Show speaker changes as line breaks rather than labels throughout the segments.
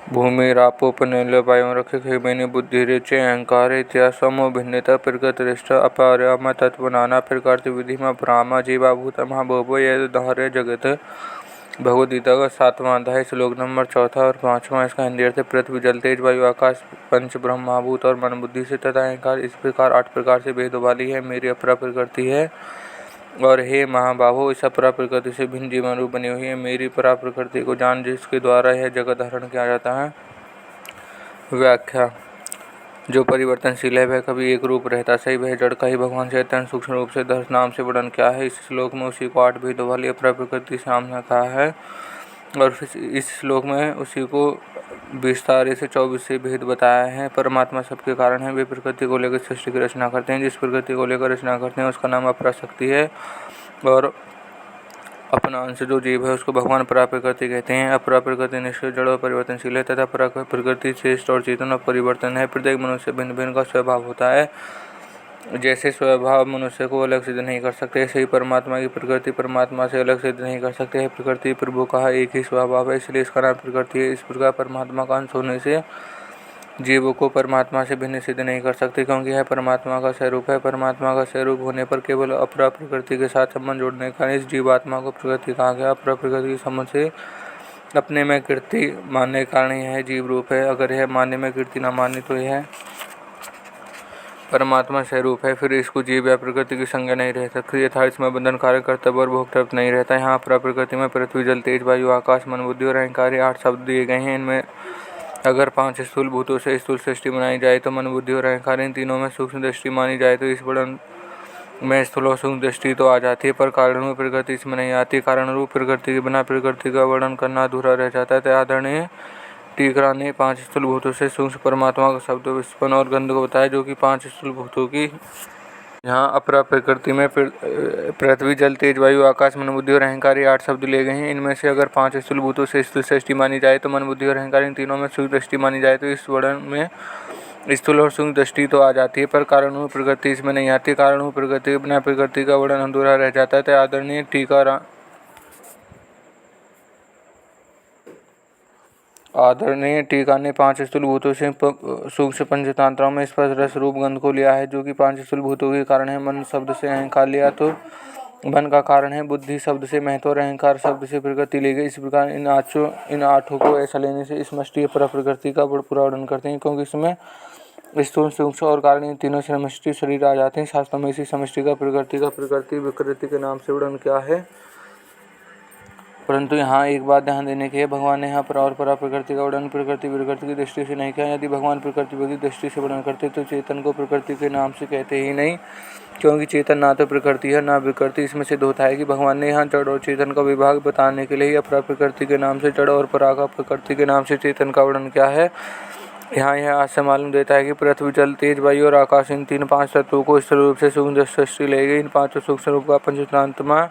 भूमिरापोपनिलयवायुं रक्षिखेमेनि बुद्धिरेचे अहंकार इत्यासमो भिन्नता प्रकृतिरिष्ट अपारम तत्व नाना प्रकृति विधि में ब्रह्म जीवाभूत महाभोगो ये धार्य जगत। भगवद गीता का 7वां अध्याय श्लोक नंबर 4 और 5वां। इसका हिंदी अर्थ पृथ्वी जल तेज वायु आकाश पंच ब्रह्म महाभूत और मन बुद्धि से तथा अहंकार इस प्रकार 8 प्रकार से भेद वाली है मेरी अपरा प्रकृति है। और हे महाबाहो इस अपरा प्रकृति से भिन्न जीवन रूप बनी हुई है मेरी परा प्रकृति को जान जिसके द्वारा यह जगत धारण किया जाता है। व्याख्या। जो परिवर्तनशील है वह कभी एक रूप रहता सही वह जड़ का ही भगवान चैतन्य सूक्ष्म रूप से दर्श नाम से वर्णन किया है। इस श्लोक में उसी को 8 भेदों वाली अपरा प्रकृति सामने कहा है और फिर इस श्लोक में उसी को विस्तार से 24 भेद बताया है। परमात्मा सबके कारण है वे प्रकृति को लेकर सृष्टि की रचना करते हैं। जिस प्रकृति को लेकर रचना करते हैं उसका नाम अपरा शक्ति है और अपना अंश जो जीव है उसको भगवान परा प्रकृति कहते हैं। अपरा प्रकृति निष्क्रिय जड़ और परिवर्तनशील है तथा परा प्रकृति श्रेष्ठ और चेतन और परिवर्तन है। प्रत्येक मनुष्य भिन्न भिन्न का स्वभाव होता है। जैसे स्वभाव मनुष्य को अलग सिद्ध नहीं कर सकते ऐसे ही परमात्मा की प्रकृति परमात्मा से अलग सिद्ध नहीं कर सकते है। प्रकृति प्रभु का एक ही स्वभाव है इसलिए इसका नाम प्रकृति है। इस प्रकार परमात्मा का अंश होने से जीवों को परमात्मा से भिन्न सिद्ध नहीं कर सकते क्योंकि यह परमात्मा का स्वरूप है। परमात्मा का स्वरूप होने पर केवल अपरा प्रकृति के साथ संबंध जोड़ने का इस जीवात्मा को प्रकृति कहा गया। अपरा प्रकृति के संबंध से अपने में कीर्ति मानने के कारण यह जीव रूप है। अगर यह मानने में कीर्ति न माने तो यह परमात्मा स्वरूप है फिर इसको जीव या प्रकृति की संज्ञा नहीं रह सकती। यथा इसमें बंधन कार्य कर्तव्य और भोक्तव्य नहीं रहता। यहाँ अपरा प्रकृति में पृथ्वी जल तेज वायु आकाश मन बुद्धि और अहंकार 8 शब्द दिए गए हैं। इनमें अगर 5 स्थूल भूतों से स्थूल सृष्टि बनाई जाए तो मन बुद्धि और अहंकार इन तीनों में सूक्ष्म दृष्टि मानी जाए तो इस वर्णन में स्थूल और सूक्ष्म दृष्टि तो आ जाती है पर कारण रूप प्रकृति इसमें नहीं आती। कारण रूप प्रकृति के बिना प्रकृति का वर्णन करना अधूरा रह जाता है। आदरणीय टीका ने 5 स्थूल भूतों से सूक्ष्म परमात्मा का शब्द विस्पन और गंध को बताया जो कि 5 स्थूल भूतों की यहाँ अपरा प्रकृति में पृथ्वी जल तेज वायु आकाश मन बुद्धि और अहंकार 8 शब्द लिए गए हैं। इनमें से अगर 5 स्थूल भूतों से स्थूल सृष्टि मानी जाए तो मन बुद्धि और अहंकार इन तीनों में सूक्ष्म दृष्टि मानी जाए तो इस वर्णन में स्थूल और सूक्ष्म दृष्टि तो आ जाती है पर कारण प्रकृति इसमें नहीं आती। कारण प्रकृति के बिना प्रकृति का वर्णन अधूरा रह जाता है। आदरणीय टीका ने 5 स्थूल भूतों से सूक्ष्म पंचतंत्रों में स्पर्श रस रूप गंध को लिया है जो कि 5 स्थूल भूतों के कारण है। मन शब्द से अहंकार लिया तो मन का कारण है। बुद्धि शब्द से महत्व और अहंकार शब्द से प्रकृति ली गई। इस प्रकार इन आठों को ऐसा लेने से समष्टि अपरा प्रकृति का पूरा वर्णन करते हैं क्योंकि इसमें स्थूल सूक्ष्म और कारण इन तीनों समष्टि शरीर आ जाते हैं। शास्त्रों में इसी समष्टि का प्रकृति विकृति के नाम से वर्णन किया है। परंतु यहाँ एक बात ध्यान देने की है भगवान ने यहाँ पर और परा प्रकृति का वर्णन प्रकृति विकृति की दृष्टि से नहीं किया। यदि भगवान प्रकृति की दृष्टि से वर्णन करते तो चेतन को प्रकृति के नाम से कहते ही नहीं क्योंकि चेतन ना तो प्रकृति है ना विकृति। इसमें सिद्ध होता है कि भगवान ने यहाँ जड़ और चेतन का विभाग बताने के लिए ही अपरा प्रकृति के नाम से जड़ और परा का प्रकृति के नाम से चेतन का वर्णन किया है। यहाँ यह आज से मालूम देता है कि पृथ्वी जल तेज वायु और आकाश इन 5 तत्वों को स्थूल रूप से सूक्ष्म सृष्टि ले गई। इन 5 सूक्ष्म रूप का पंचतंत्र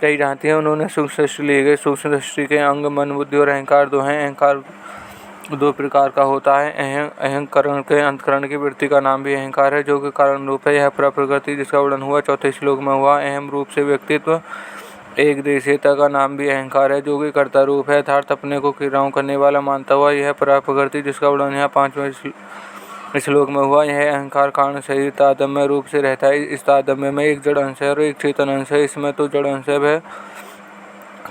कही जाती है। उन्होंने सूक्ष्म सृष्टि लिए गए। सूक्ष्म दृष्टि के अंग मन बुद्धि और अहंकार 2 हैं। अहंकार 2 प्रकार का होता है। अहंकरण के अंतकरण की वृत्ति का नाम भी अहंकार है जो कि कारण रूप है। यह परा प्रकृति जिसका वर्णन हुआ 4थे श्लोक में हुआ। अहम रूप से व्यक्तित्व एक देशीयता का नाम भी अहंकार है जो कि कर्ता रूप है अर्थात अपने को क्रियाओं करने वाला मानता हुआ। यह परा प्रकृति जिसका वर्णन यहाँ 5वें श्लोक में हुआ। यह अहंकार कारण शरीर तारतम्य रूप से रहता है। इस तारतम्य में एक जड़ अंश है और एक चेतन अंश है। इसमें तो जड़ अंश है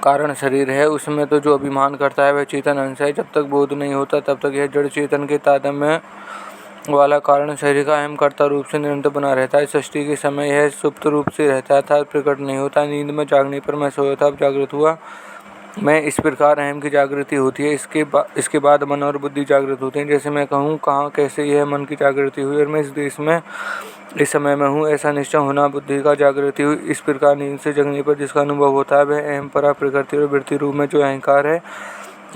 कारण शरीर है उसमें तो जो अभिमान करता है वह चेतन अंश है। जब तक बोध नहीं होता तब तक यह जड़ चेतन के तारतम्य वाला कारण शरीर का अहम कर्ता रूप से निरंतर बना रहता है। सृष्टि के समय यह सुप्त रूप से रहता है अर्थात प्रकट नहीं होता। नींद में जागने पर मैं सोया था अब जागृत हुआ मैं इस प्रकार अहम की जागृति होती है। इसके बाद मन और बुद्धि जागृत होते हैं। जैसे मैं कहूँ कहाँ कैसे यह मन की जागृति हुई और मैं इस देश में इस समय में हूँ ऐसा निश्चय होना बुद्धि का जागृति हुई। इस प्रकार नींद से जगने पर जिसका अनुभव होता है वह अहम परा प्रकृति और वृत्ति रूप में जो अहंकार है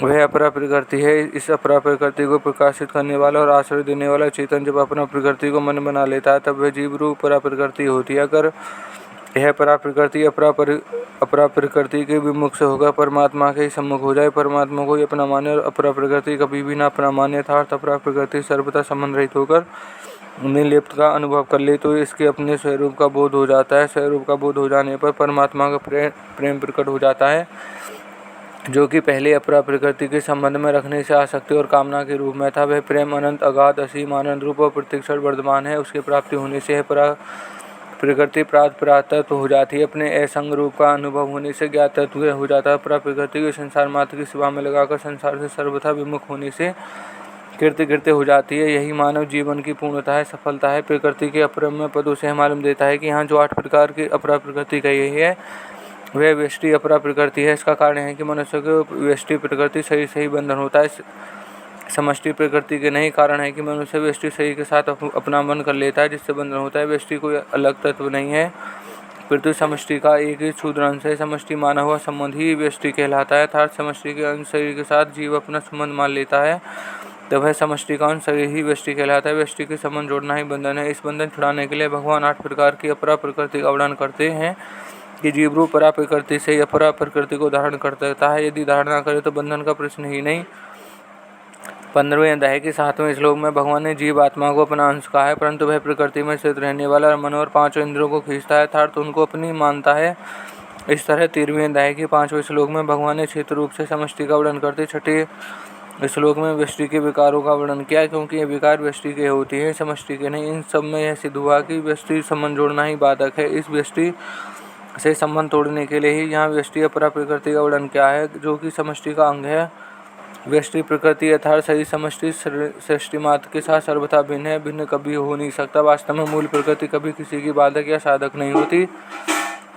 वह अपरा प्रकृति है। इस अपरा प्रकृति को प्रकाशित करने वाला और आश्रय देने वाला चेतन जब अपना प्रकृति को मन बना लेता है तब वह जीव रूप परा प्रकृति होती है। अगर यह परा प्रकृति अपरा प्रकृति के विमुख से होकर परमात्मा के सम्मुख हो जाए परमात्मा को अपना माने और अपरा प्रकृति कभी भी ना अपना माने अर्थात अपरा प्रकृति सर्वथा संबंध रहित होकर निर्लिप्त का अनुभव कर ले तो इसके अपने स्वरूप का बोध हो जाता है। स्वरूप का बोध हो जाने पर परमात्मा का प्रेम प्रकट हो जाता है। जो कि पहले अपरा प्रकृति के संबंध में रखने से आसक्ति और कामना के रूप में था, वह प्रेम अनंत अगाध असीम आनंद रूप और प्रत्यक्षण वर्धमान है। उसकी प्राप्ति होने से परा प्रकृति प्राप्त तत्व हो जाती है। अपने असंग रूप का अनुभव होने से ज्ञात तत्व हो जाता है। परा प्रकृति के संसार मात्र की सेवा में लगाकर संसार से सर्वथा विमुख होने से कृत्य हो जाती है। यही मानव जीवन की पूर्णता है, सफलता है। प्रकृति के अपरम्य पदों से मालूम देता है कि यहाँ जो 8 प्रकार की अपरा प्रकृति कही है वह व्यष्टि अपरा प्रकृति है। इसका कारण है कि मनुष्य को व्यष्टि प्रकृति सही बंधन होता है, समष्टि प्रकृति के नहीं। कारण है कि मनुष्य व्यष्टि सही के साथ अपना मन कर लेता है, जिससे बंधन होता है। व्यष्टि कोई अलग तत्व नहीं है, पृथ्वी समष्टि का एक ही क्षुद्र अंश है। समष्टि माना हुआ संबंध ही व्यष्टि कहलाता है, अर्थात समष्टि के अंश शरीर के साथ जीव अपना संबंध मान लेता है, तब वह समष्टि का अंश शरीर ही व्यष्टि कहलाता है। व्यष्टि के संबंध जोड़ना ही बंधन है। इस बंधन छुड़ाने के लिए भगवान 8 प्रकार की अपरा प्रकृति का वर्णन करते हैं कि जीव रूप परा प्रकृति से अपरा प्रकृति को धारण कर सकता है। यदि धारण न करे तो बंधन का प्रश्न ही नहीं। 15वें अध्याय के 7वें श्लोक में भगवान ने जीव आत्मा को अपना अंश कहा है, परंतु वह प्रकृति में स्थित रहने वाला मन और 5 इंद्रियों को खींचता है, अर्थात उनको अपनी मानता है। इस तरह 13वें अध्याय के 5वें श्लोक में भगवान ने क्षेत्र रूप से समष्टि का वर्णन करते 6ठे श्लोक में व्यष्टि के विकारों का वर्णन किया, क्योंकि ये विकार व्यष्टि के होती हैं, समष्टि के नहीं। इन सब में यह सिद्ध हुआ कि व्यष्टि संबंध जोड़ना ही बाधक है। इस व्यष्टि से संबंध तोड़ने के लिए ही यहाँ व्यष्टि अपरा प्रकृति का वर्णन किया है, जो कि समष्टि का अंग है। व्यष्टि प्रकृति अर्थात सही समष्टि सृष्टि मात्र के साथ सर्वथा भिन्न है, भिन्न कभी हो नहीं सकता। वास्तव में मूल प्रकृति कभी किसी की बाधक या साधक नहीं होती।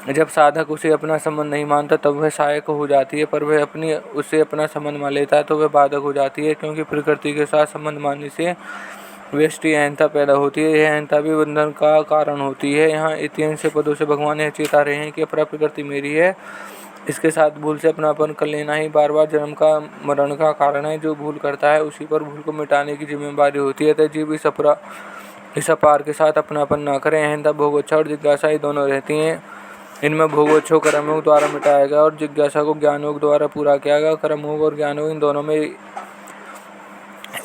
जब साधक उसे अपना संबंध नहीं मानता तब वह सहायक हो जाती है, पर वह उसे अपना संबंध मान लेता है तो वह बाधक हो जाती है, क्योंकि प्रकृति के साथ संबंध मानने से व्यष्टि अहंता पैदा होती है। यह अहंता भी बंधन का कारण होती है। यहाँ इतने से पदों से भगवान यह चेता रहे हैं कि अपरा प्रकृति मेरी है, इसके साथ भूल से अपनापन कर लेना ही बार बार जन्म का मरण का कारण है। जो भूल करता है उसी पर भूल को मिटाने की जिम्मेदारी होती है। तो जीव इस अपार के साथ अपनापन न करें। अहंता भोगोच्छा और जिज्ञासा ही दोनों रहती हैं। इनमें भोगोच्छा कर्मयोग द्वारा मिटाया गया और जिज्ञासा को ज्ञानयोग द्वारा पूरा किया गया। कर्मयोग और ज्ञानयोग इन दोनों में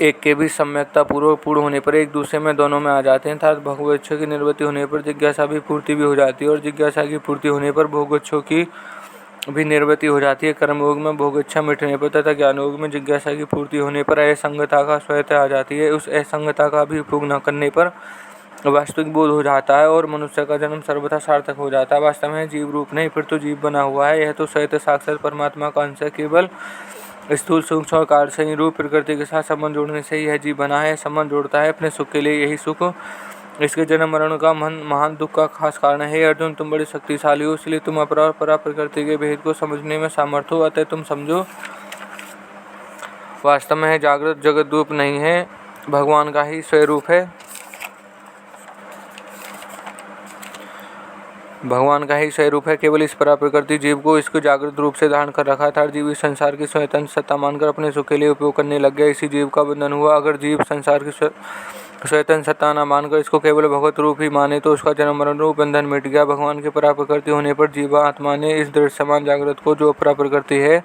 एक के भी सम्यकता पूर्ण होने पर एक दूसरे में दोनों में आ जाते हैं, अर्थात भोगोच्छा की निवृत्ति होने पर जिज्ञासा भी पूर्ति भी हो जाती है और जिज्ञासा की पूर्ति होने पर भोगोच्छा की भी निवृत्ति हो जाती है। कर्मयोग में भोगोच्छा मिटने पर तथा ज्ञानयोग में जिज्ञासा की पूर्ति होने पर असंगता का स्वयं आ जाती है। उस असंगता का भी उपयोग न करने पर वास्तविक बोध हो जाता है और मनुष्य का जन्म सर्वथा सार्थक हो जाता है। वास्तव में जीव रूप नहीं फिर तो जीव बना हुआ है। यह तो स्वयं साक्षात परमात्मा का अंश है। केवल स्थूल सूक्ष्म और कार्य रूप प्रकृति के साथ संबंध जोड़ने से यह जीव बना है। संबंध जोड़ता है अपने सुख के लिए, यही सुख इसके जन्म मरण का महान दुख का खास कारण है। अर्जुन, तुम बड़े शक्तिशाली हो, इसलिए तुम अपरा परा प्रकृति के भेद को समझने में सामर्थ्य हो, अतः तुम समझो। वास्तव में जागृत जगत रूप नहीं है, भगवान का ही स्वरूप है। भगवान का ही स्वरूप है। केवल इस परा प्रकृति जीव को इसको जागृत रूप से धारण कर रखा था। जीव इस संसार की स्वतंत्र सत्ता मानकर अपने सुख के लिए उपयोग करने लग गया, इसी जीव का बंधन हुआ। अगर जीव संसार की स्वतंत्र सत्ता न मानकर इसको केवल भगवत रूप ही माने तो उसका जन्म मरण रूप बंधन मिट गया। भगवान के परा प्रकृति होने पर जीवा आत्मा ने इस दृढ़ समान जागृत को, जो अपरा प्रकृति है,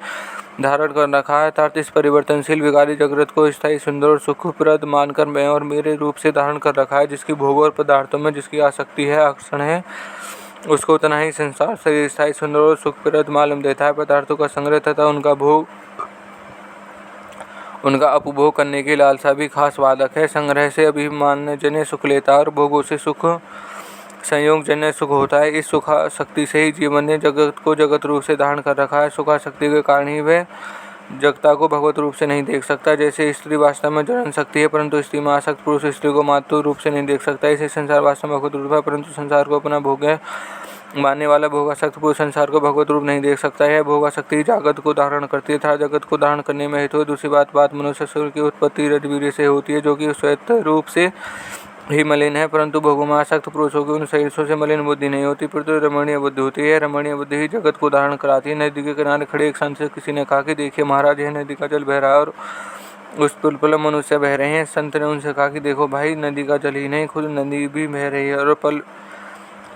धारण कर रखा है, अर्थात इस परिवर्तनशील विकारी जगत को स्थायी सुंदर और सुखप्रद मानकर मैं और मेरे रूप से धारण कर रखा है। जिसकी भोग और पदार्थों में जिसकी आसक्ति है, आकर्षण है, उसको उतना ही संसार शरीर स्थायी सुंदर और सुखप्रद मालूम देता है। पदार्थों का संग्रह तथा उनका उपभोग करने की लालसा भी खास बाधक है। संग्रह से अभिमान जन्य सुख लेता है और भोगों से सुख संयोग जन्य सुख होता है। इस सुखासक्ति से ही जीवन ने जगत को जगत रूप से धारण कर रखा है। सुखासक्ति के कारण ही वह जगता को भगवत रूप से नहीं देख सकता। जैसे स्त्री वास्तव में जनन शक्ति है, परंतु स्त्री में आसक्त पुरुष स्त्री को मातृ रूप से नहीं देख सकता। इसे संसार वास्तव में भगवत रूप है, परंतु संसार को अपना भोग है मानने वाला भोगासक्त पुरुष संसार को भगवत रूप नहीं देख सकता है। भोगासक्ति जगत को धारण करती है तथा जगत को धारण करने में हेतु है। दूसरी बात मनुष्य शरीर की उत्पत्ति रजवीर्य से होती है, जो कि स्वतः रूप से ही मलिन है, परंतु भोगों में आसक्त पुरुषों की उन शरीरों से मलिन बुद्धि नहीं होती, परंतु रमणीय बुद्धि होती है। रमणीय बुद्धि ही जगत को धारण कराती है। नदी के किनारे खड़े एक संत से किसी ने कहा कि देखिए महाराज, यह नदी का जल बह रहा है और उस पुल पर मनुष्य बह रहे हैं। संत ने उनसे कहा कि देखो भाई, नदी का जल ही नहीं, खुद नदी भी बह रही है और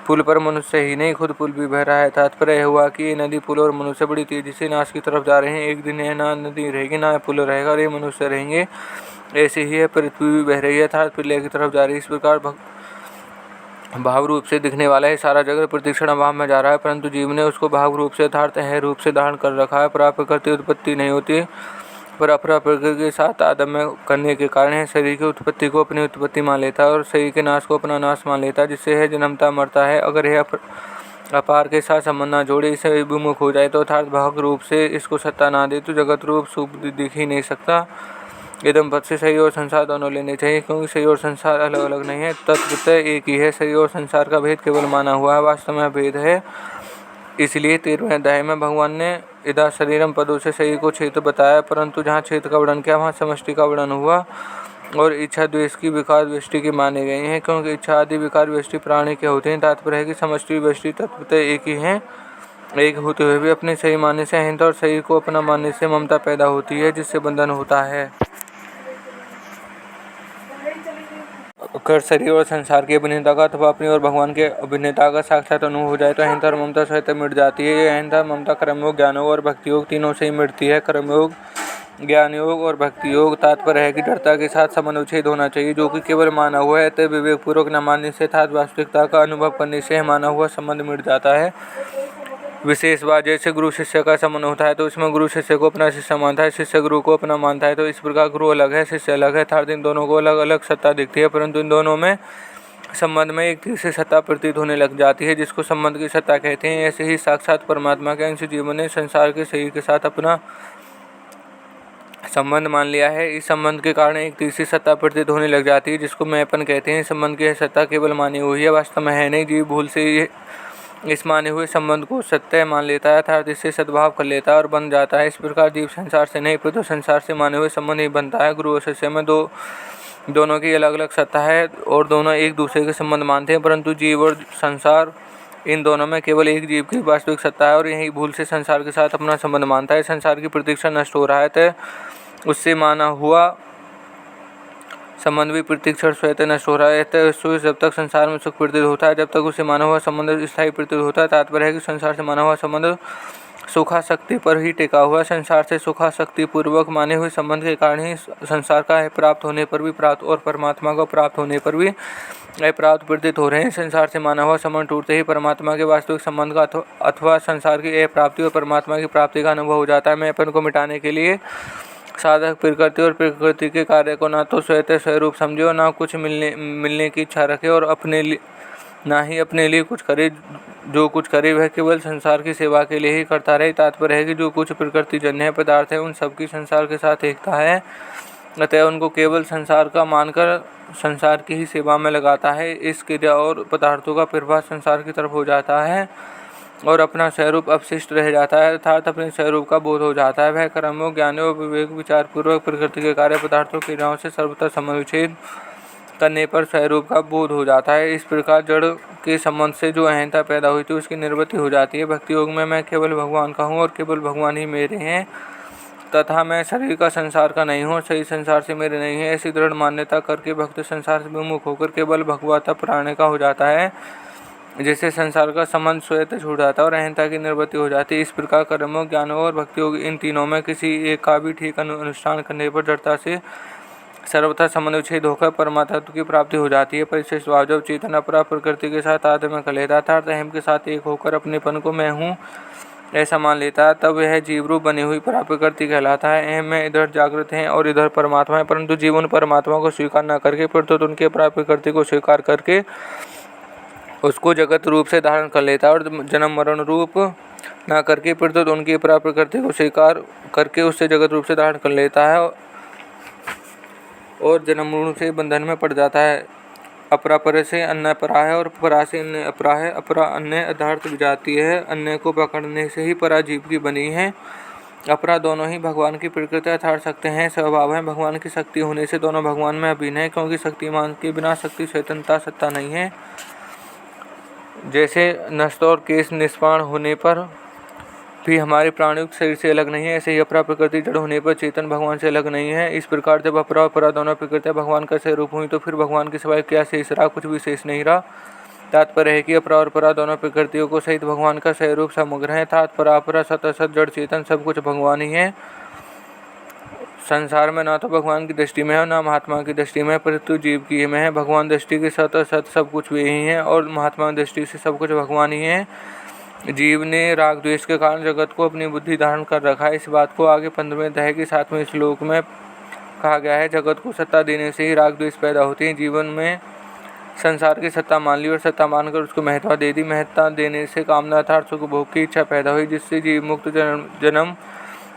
पुल पर मनुष्य ही नहीं, खुद पुल भी बह रहा है। तात्पर्य यह हुआ कि ये नदी, पुल और मनुष्य बड़ी तेजी से नाश की तरफ जा रहे हैं। एक दिन यह ना नदी रहेगी, ना पुल रहेगा और ये मनुष्य रहेंगे। ऐसे ही है, पृथ्वी भी बह रही है, अर्थात प्रलय की तरफ जा रही है। इस प्रकार भाव रूप से दिखने वाला है। सारा जगत प्रतिक्षण अभाव में जा रहा है, परंतु जीव ने उसको भाव रूप से यथार्थ है रूप से धारण कर रखा है। प्रकृति उत्पत्ति नहीं होती, पर अपरा प्रकृति के साथ तादात्म्य करने के कारण है शरीर की उत्पत्ति को अपनी उत्पत्ति मान लेता है और शरीर के नाश को अपना नाश मान लेता है, जिससे है जन्मता मरता है। अगर यह अपार के साथ संबंध न जोड़े, इसे विमुख हो जाए तो अर्थात भाव रूप से इसको सत्ता ना दे, तो जगत रूप सुख दिख ही नहीं सकता। एकदम पद से शरीर और संसार दोनों लेने चाहिए, क्योंकि शरीर और संसार अलग अलग नहीं है, तत्वतः एक ही है। शरीर और संसार का भेद केवल माना हुआ है, वास्तव में भेद है। इसलिए 13वें अध्याय में भगवान ने इदा शरीरम पदों से शरीर को क्षेत्र बताया, परंतु जहाँ क्षेत्र का वर्णन किया वहाँ समष्टि का वर्णन हुआ और इच्छा द्वेष की विकार व्यष्टि की माने गए हैं, क्योंकि इच्छा आदि विकार व्यष्टि प्राणी के होते हैं। तात्पर्य है कि समष्टि व्यष्टि तत्वतः एक ही हैं। एक होते हुए भी अपने सही मानने से अहंता और शरीर को अपना मानने से ममता पैदा होती है, जिससे बंधन होता है। अगर शरीर और संसार की अभिन्नता का अथवा अपनी और भगवान के अभिन्नता का साक्षात अनुभव हो जाए तो अहंता और ममता सहित मिट जाती है। ये अहंता ममता कर्मयोग, ज्ञान योग और भक्ति योग तीनों से ही मिटती है। कर्मयोग, ज्ञान योग और भक्ति योग तात्पर्य है कि दृढ़ता के साथ संबंध उच्छेद होना चाहिए, जो कि केवल माना हुआ है। अतः विवेक पूर्वक न मानने से अर्थात वास्तविकता का अनुभव करने से माना हुआ संबंध मिट जाता है। विशेष बात, जैसे गुरु शिष्य का संबंध होता है तो इसमें गुरु शिष्य को अपना शिष्य मानता है, शिष्य गुरु को अपना मानता है। तो इस प्रकार गुरु अलग है, शिष्य अलग है, अर्थात इन दोनों को अलग अलग सत्ता दिखती है, परंतु इन दोनों में संबंध में एक तीसरी सत्ता प्रतीत होने लग जाती है, जिसको संबंध की सत्ता कहते हैं। ऐसे ही साक्षात परमात्मा के अंश जीवन ने संसार के शरीर के साथ अपना संबंध मान लिया है। इस संबंध के कारण एक तीसरी सत्ता प्रतीत होने लग जाती है, जिसको मैंपन कहते हैं। संबंध की सत्ता केवल मानी हुई है, वास्तव में है नहीं। जीव भूल से इस माने हुए संबंध को सत्य मान लेता है, अर्थात इससे सद्भाव कर लेता है और बन जाता है। इस प्रकार जीव संसार से नहीं, परंतु संसार से माने हुए संबंध ही बनता है। गुरु और शिष्य में दोनों की अलग अलग सत्ता है और दोनों एक दूसरे के संबंध मानते हैं, परंतु जीव और संसार इन दोनों में केवल एक जीव की वास्तविक सत्ता है और यही भूल से संसार के साथ अपना संबंध मानता है। संसार की प्रतीक्षा नष्ट हो रहा है, तो उससे माना हुआ संबंध भी प्रतीक्षण स्वतः नष्ट हो रहा है। तो जब तक संसार में सुख प्रतीत होता है, जब तक उससे माना हुआ संबंध स्थायी प्रतीत होता है। तात्पर्य है कि संसार से माना हुआ संबंध सुखासक्ति पर ही टिका हुआ है। संसार से सुखासक्ति पूर्वक माने हुए संबंध के कारण ही संसार का प्राप्त होने पर भी प्राप्त और परमात्मा को प्राप्त होने पर भी अप्राप्त प्रतीत हो रहे हैं। संसार से माना हुआ संबंध टूटते ही परमात्मा के वास्तविक संबंध का अथवा संसार की अप्राप्ति और परमात्मा की प्राप्ति का अनुभव हो जाता है। मैंपन को मिटाने के लिए साधक प्रकृति और प्रकृति के कार्य को ना तो स्वतः स्वरूप समझे और ना कुछ मिलने की इच्छा रखे और ना ही अपने लिए कुछ करे। जो कुछ करे वह केवल संसार की सेवा के लिए ही करता रहे। तात्पर्य है कि जो कुछ प्रकृति जन्य पदार्थ है उन सबकी संसार के साथ एकता है, अतः उनको केवल संसार का मानकर संसार की ही सेवा में लगाता है। इस क्रिया और पदार्थों का प्रभाव संसार की तरफ हो जाता है और अपना स्वरूप अपशिष्ट रह जाता है, अर्थात अपने स्वरूप का बोध हो जाता है। वह कर्मों, ज्ञान और विवेक विचार पूर्वक प्रकृति के कार्य पदार्थों क्रियाओं से सर्वथा समविच्छेद करने पर स्वरूप का बोध हो जाता है। इस प्रकार जड़ के संबंध से जो अहंता पैदा हुई थी उसकी निवृत्ति हो जाती है। भक्ति योग में मैं केवल भगवान का हूँ और केवल भगवान ही मेरे हैं, तथा मैं शरीर का संसार का नहीं हूँ, शरीर संसार से मेरे नहीं है। ऐसी दृढ़ मान्यता करके भक्त संसार से विमुख होकर केवल भगवता प्राण का हो जाता है, जिससे संसार का संबंध स्वतः छूट जाता है और अहंता की निवृत्ति हो जाती है। इस प्रकार कर्मों, ज्ञान और भक्ति योग इन तीनों में किसी एक का भी ठीक अनुष्ठान करने पर दृढ़ता से सर्वथा संबंध विच्छेद होकर परमात्मा की प्राप्ति हो जाती है। परिशेष भाव, जब चेतन अपरा प्रकृति के साथ तादात्म्य कर लेता था, अहम के साथ एक होकर अपनेपन को मैं हूँ ऐसा मान लेता है, तब यह जीवरूप बनी हुई परा प्रकृति कहलाता है। अहम में इधर जागृत है और इधर परमात्मा है, परंतु जीवन परमात्मा को स्वीकार न करके प्रत्युत उनके परा प्रकृति को स्वीकार करके उसको जगत रूप से धारण कर लेता है और जन्म मरण रूप न करके प्रत्युत उनकी परा प्रकृति को स्वीकार करके उससे जगत रूप से धारण कर लेता है और जन्म मरण से बंधन में पड़ जाता है। अपरा पर से अन्य परा है और परा से अन्य अपरा है। अपरा अन्य अधार्थ विजाती है, अन्य को पकड़ने से ही परा जीव की बनी है। अपरा दोनों ही भगवान की प्रकृति अर्थात शक्ति हैं, स्वभाव है। भगवान की शक्ति होने से दोनों भगवान में अभिन्न है, क्योंकि शक्तिमान के बिना शक्ति स्वतंत्रता सत्ता नहीं है। जैसे नष्ट और केश निष्प्राण होने पर भी हमारे प्राणयुक्त शरीर से अलग नहीं है, ऐसे ही अपरा प्रकृति जड़ होने पर चेतन भगवान से अलग नहीं है। इस प्रकार जब अपरा और परा दोनों प्रकृतियाँ भगवान का स्वरूप हुई तो फिर भगवान के सिवाय क्या शेष रहा? कुछ भी शेष नहीं रहा। तात्पर्य है कि अपरा और परा दोनों प्रकृतियों को सहित भगवान का स्वरूप समग्र है, अर्थात परा अपरा सत असत जड़ चेतन सब कुछ भगवान ही है। संसार में ना तो भगवान की दृष्टि में है ना महात्मा की दृष्टि में, परंतु जीव की में है। भगवान दृष्टि के सत और सत सब कुछ वे ही हैं और महात्मा दृष्टि से सब कुछ भगवान ही है। जीव ने राग द्वेष के कारण जगत को अपनी बुद्धि धारण कर रखा है। इस बात को आगे 15वें अध्याय के 7वें श्लोक में कहा गया है। जगत को सत्ता देने से ही राग द्वेष पैदा होते हैं। जीवन में संसार की सत्ता मान ली और सत्ता मानकर उसको महत्ता दे दी। महत्ता देने से कामना अर्थात सुख भोग की इच्छा पैदा हुई, जिससे जीव मुक्त जन्म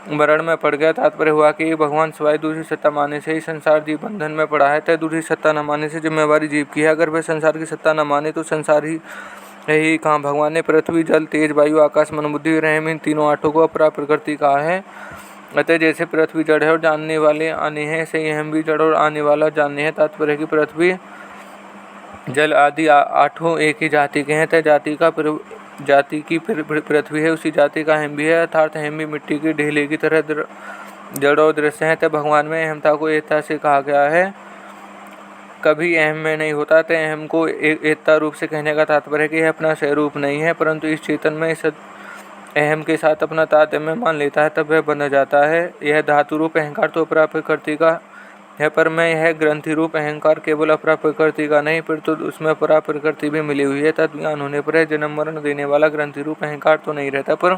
मरण में पड़ गया। तात्पर्य हुआ कि भगवान सिवाय दूसरी सत्ता मानने से ही संसार जीव बंधन में पड़ा है, तथा दूसरी सत्ता न मानने से जिम्मेवारी जीव की है। अगर वह संसार की सत्ता न माने तो संसार ही है ही कहाँ। भगवान ने पृथ्वी, जल, तेज, वायु, आकाश, मन, बुद्धि, रहम इन तीनों आठों को अपरा प्रकृति कहा है। अतः जैसे पृथ्वी जड़ है और जानने वाले आने हैं, ऐसे ही हम भी जड़ और आने वाला जानने हैं। तात्पर्य है कि पृथ्वी, जल आदि आठों एक ही जाति के हैं, तथा जाति की पृथ्वी है, उसी जाति का हम भी है। अर्थात हम भी मिट्टी के ढेले की तरह जड़ और दृश्य है। तब भगवान में अहमता को एकता से कहा गया है, कभी अहम में नहीं होता। तब अहम को एकता रूप से कहने का तात्पर्य है कि यह अपना स्वरूप नहीं है, परंतु इस चेतन में इस अहम के साथ अपना तारतम्य मान लेता है, तब वह बन जाता है। यह धातु रूप अहंकार तो अपरा प्रकृति का है, पर मैं यह ग्रंथि रूप अहंकार केवल अपरा प्रकृति का नहीं, फिर तो उसमें अपरा प्रकृति भी मिली हुई है। तत्ज्ञान होने पर जन्म मरण देने वाला ग्रंथि रूप अहंकार तो नहीं रहता, पर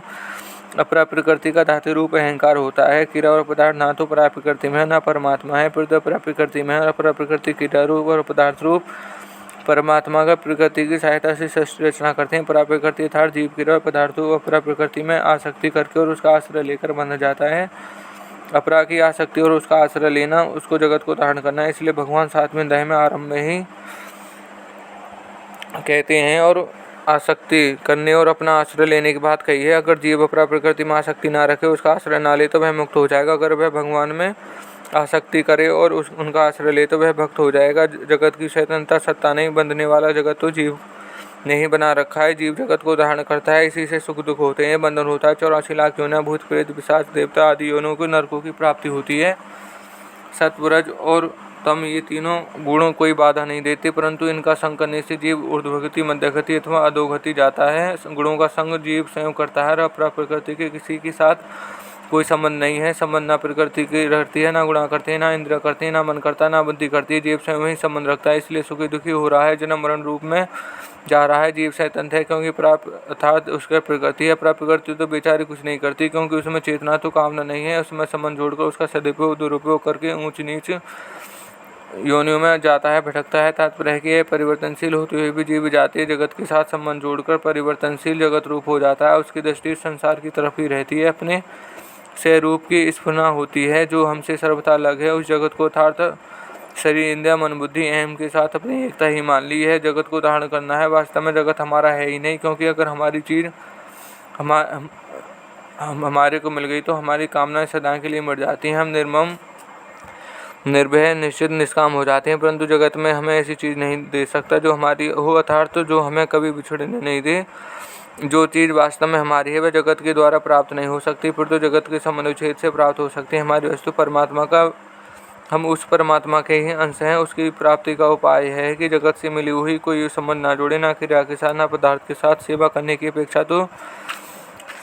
अपरा प्रकृति का धातु रूप अहंकार होता है। क्रिया और पदार्थ ना तो अपरा प्रकृति में है ना परमात्मा है, फिर तो अपरा प्रकृति में है। और अपरा प्रकृति क्रिया रूप और पदार्थ रूप परमात्मा का प्रकृति की सहायता से सृष्टि रचना करते हैं। अपरा प्रकृति अर्थात जीव क्रिया और पदार्थों अपरा प्रकृति में आसक्ति करके और उसका आश्रय लेकर बन जाता है। अपरा की आसक्ति और उसका आश्रय लेना, उसको जगत को धारण करना है। इसलिए भगवान 7वें अध्याय में आरंभ में ही कहते हैं और आसक्ति करने और अपना आश्रय लेने की बात कही है। अगर जीव अपरा प्रकृति में आसक्ति ना रखे, उसका आश्रय ना ले, तो वह मुक्त हो जाएगा। अगर वह भगवान में आसक्ति करे और उनका आश्रय ले, तो वह भक्त हो जाएगा। जगत की स्वतंत्रता सत्ता नहीं, बंधने वाला जगत तो जीव नहीं बना रखा है। जीव जगत को धारण करता है, इसी से सुख दुख होते हैं, बंधन होता है। 84 लाख योनियां, भूत प्रेत पिशाच देवता आदि योनियों को नरकों की प्राप्ति होती है। सत्वरज और तम ये तीनों गुणों कोई बाधा नहीं देते, परंतु इनका संग करने से जीव ऊर्ध्वगति, मध्यगति अथवा अधोगति जाता है। गुणों का संग जीव स्वयं करता है और अपरा प्रकृति के किसी के साथ कोई संबंध नहीं है। संबंध ना प्रकृति की रहती है, ना गुणा करते हैं, ना इंद्रिय करते हैं, ना मन करता, ना बुद्धि करती है। जीव स्वयं ही संबंध रखता है, इसलिए सुखी दुखी हो रहा है, जन्म मरण रूप में जा रहा है। जीव स्वतंत्र है क्योंकि प्राप्त अर्थात उसका प्रकृति है। प्राप्त प्रकृति तो बेचारी कुछ नहीं करती, क्योंकि उसमें चेतना तो कामना नहीं है। उसमें संबंध जोड़कर उसका सदुपयोग दुरुपयोग करके ऊंच नीच योनियों में जाता है, भटकता है। तात्पर्य है कि यह परिवर्तनशील होते हुए भी जीव जातीय जगत के साथ संबंध जोड़कर परिवर्तनशील जगत रूप हो जाता है। उसकी दृष्टि संसार की तरफ ही रहती है। अपने से रूप की स्फुरना होती है, जो हमसे सर्वथा अलग है। उस जगत को अर्थात शरीर, इंद्रिय, मन, बुद्धि, अहम के साथ अपनी एकता ही मान ली है। जगत को धारण करना है। वास्तव में जगत हमारा है ही नहीं, क्योंकि अगर हमारी चीज हमारे को मिल गई तो हमारी कामनाएं सदा के लिए मर जाती हैं। हम निर्मम, निर्भय, निश्चित, निष्काम हो जाते हैं। परंतु जगत में हमें ऐसी चीज़ नहीं दे सकता जो हमारी हो, अर्थात जो हमें कभी बिछड़ने नहीं दे। जो चीज़ वास्तव में हमारी है वह जगत के द्वारा प्राप्त नहीं हो सकती, फिर तो जगत के समुच्छेद से प्राप्त हो सकती है। हमारी वस्तु परमात्मा का, हम उस परमात्मा के ही अंश हैं। उसकी प्राप्ति का उपाय है कि जगत से मिली हुई कोई संबंध ना जोड़े, ना क्रिया के साथ, ना पदार्थ के साथ। सेवा करने की अपेक्षा तो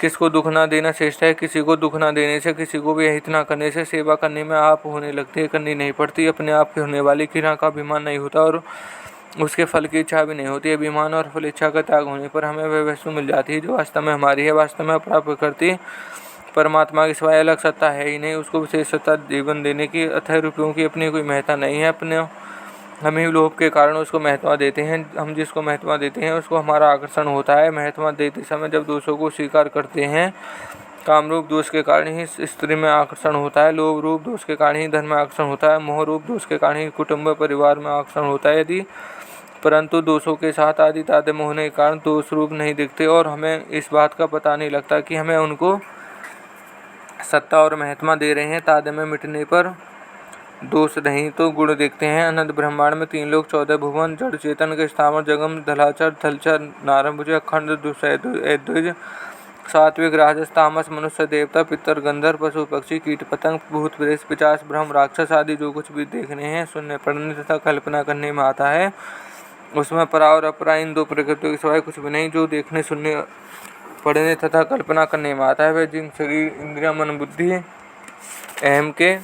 किसको दुख ना देना श्रेष्ठ है। किसी को दुख ना देने से, किसी को भी हित ना करने से सेवा करने में आप होने लगती है, करनी नहीं पड़ती। अपने आप के होने वाली क्रिया का अभिमान नहीं होता और उसके फल की इच्छा भी नहीं होती। अभिमान और फल इच्छा का त्याग होने पर हमें वह वस्तु मिल जाती है जो वास्तव में हमारी है। वास्तव में अपरा प्रकृति परमात्मा के सिवाय अलग सत्ता है ही नहीं। उसको विशेष सत्ता जीवन देने की अथय रुपयों की अपनी कोई महत्ता नहीं है। अपने हम ही लोभ के कारण उसको महत्व देते हैं। हम जिसको महत्व देते हैं उसको हमारा आकर्षण होता है। महत्व देते समय जब दोषों को स्वीकार करते हैं, काम रूप दोष के कारण ही स्त्री में आकर्षण होता है, लोभ रूप दोष के कारण ही धन में आकर्षण होता है, मोह रूप दोष के कारण ही कुटुंब परिवार में आकर्षण होता है। यदि परंतु दोषों के साथ आदि तादम होने के कारण दोष रूप नहीं दिखते और हमें इस बात का पता नहीं लगता कि हमें उनको सत्ता और महत्मा दे रहे हैं। तादम्य मिटने पर दोष नहीं तो गुण देखते हैं। अनंत ब्रह्मांड में 3 लोक, 14 भुवन, जड़ चेतन के स्थावर, जगम, धलाचर, थलचर, नारंभुज, अखंड, द्विज, सात्विक, राजस, तामस, मनुष्य, देवता, पितर, गंधर्व, पशु, पक्षी, कीट, पतंग, भूत, प्रेत, पिशाच, ब्रह्म, राक्षस आदि जो कुछ भी देखने हैं, सुनने, पढ़ने तथा कल्पना करने में आता है, उसमें परा और अपरा इन 2 प्रकृतियों के सिवाय कुछ भी नहीं। जो देखने, सुनने, पढ़ने तथा कल्पना करने में आता है वह जिन शरीर, इंद्रिया, मन, बुद्धि, अहम के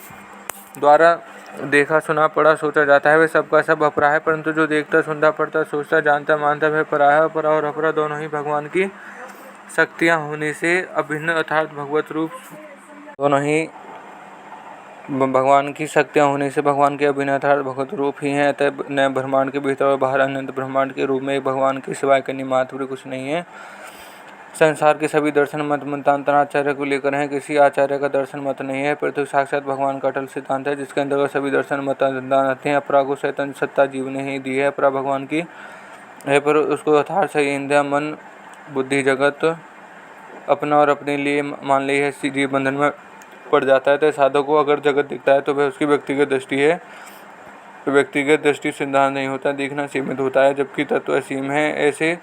द्वारा देखा सुना पढ़ा सोचा जाता है वह सबका सब अपरा है, परंतु जो देखता सुनता पढ़ता सोचता जानता मानता वह परा है। अपरा और अपरा दोनों ही भगवान की शक्तियाँ होने से अभिन्न अर्थात भगवत रूप दोनों ही भगवान की शक्तियाँ होने से भगवान के अभिन्न अर्थात भगवत रूप ही हैं। अतः न ब्रह्मांड के भीतर और बाहर अनंत ब्रह्मांड के रूप में एक भगवान के सिवाय कहीं मात्र कुछ नहीं है। संसार के सभी दर्शन मत मतांतराचार्य को लेकर हैं, किसी आचार्य का दर्शन मत नहीं है, परंतु साक्षात भगवान का अटल सिद्धांत है जिसके अंतर्गत सभी दर्शन मतांतर आते हैं। अपरा को चैतन्य सत्ता जीव ने ही दी है। अपरा भगवान की है, पर उसको यथार्थ से इंद्रिय मन बुद्धि जगत अपना और अपने लिए मान ली है, जीव बंधन में पड़ जाता है। तो साधक को अगर जगत दिखता है तो वह उसकी व्यक्तिगत दृष्टि है। व्यक्तिगत दृष्टि सिद्धांत नहीं होता, देखना सीमित होता है, जबकि तत्व असीम है। ऐसे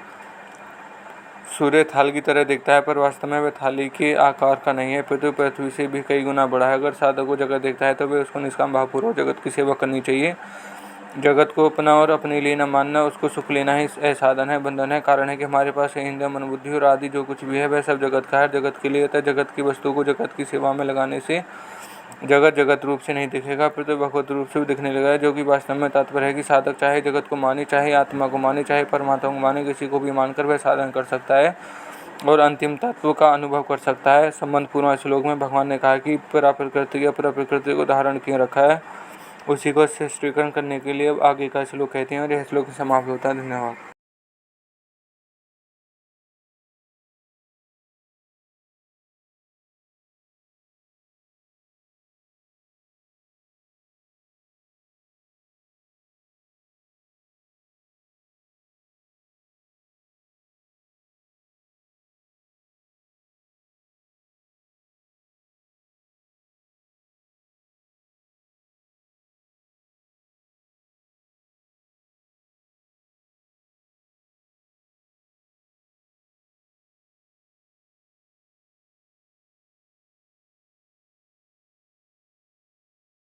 सूर्य थाल की तरह दिखता है, पर वास्तव में वह थाली के आकार का नहीं है, पृथ्वी से भी कई गुना बड़ा है। अगर साधक को जगत दिखता है तो वह उसको निष्काम भावपूर्वक जगत की सेवा करनी चाहिए। जगत को अपना और अपने लिए न मानना, उसको सुख लेना ही साधन है, बंधन है। कारण है कि हमारे पास इंद्रिय मन बुद्धि और आदि जो कुछ भी है वह सब जगत का है, जगत के लिए। जगत की वस्तु को जगत की सेवा में लगाने से जगत रूप से नहीं दिखेगा, फिर तो भगवत रूप से भी दिखने लगेगा, जो कि वास्तव में तात्पर्य है कि साधक चाहे जगत को माने, चाहे आत्मा को माने, चाहे परमात्मा को माने, किसी को भी मानकर वह साधन कर सकता है और अंतिम तत्व का अनुभव कर सकता है। संबंध पूर्ण श्लोक में भगवान ने कहा कि परा प्रकृति को धारण किए रखा है, उसी को स्पष्टीकरण करने के लिए आगे का श्लोक कहते हैं और यह श्लोक समाप्त होता है। धन्यवाद।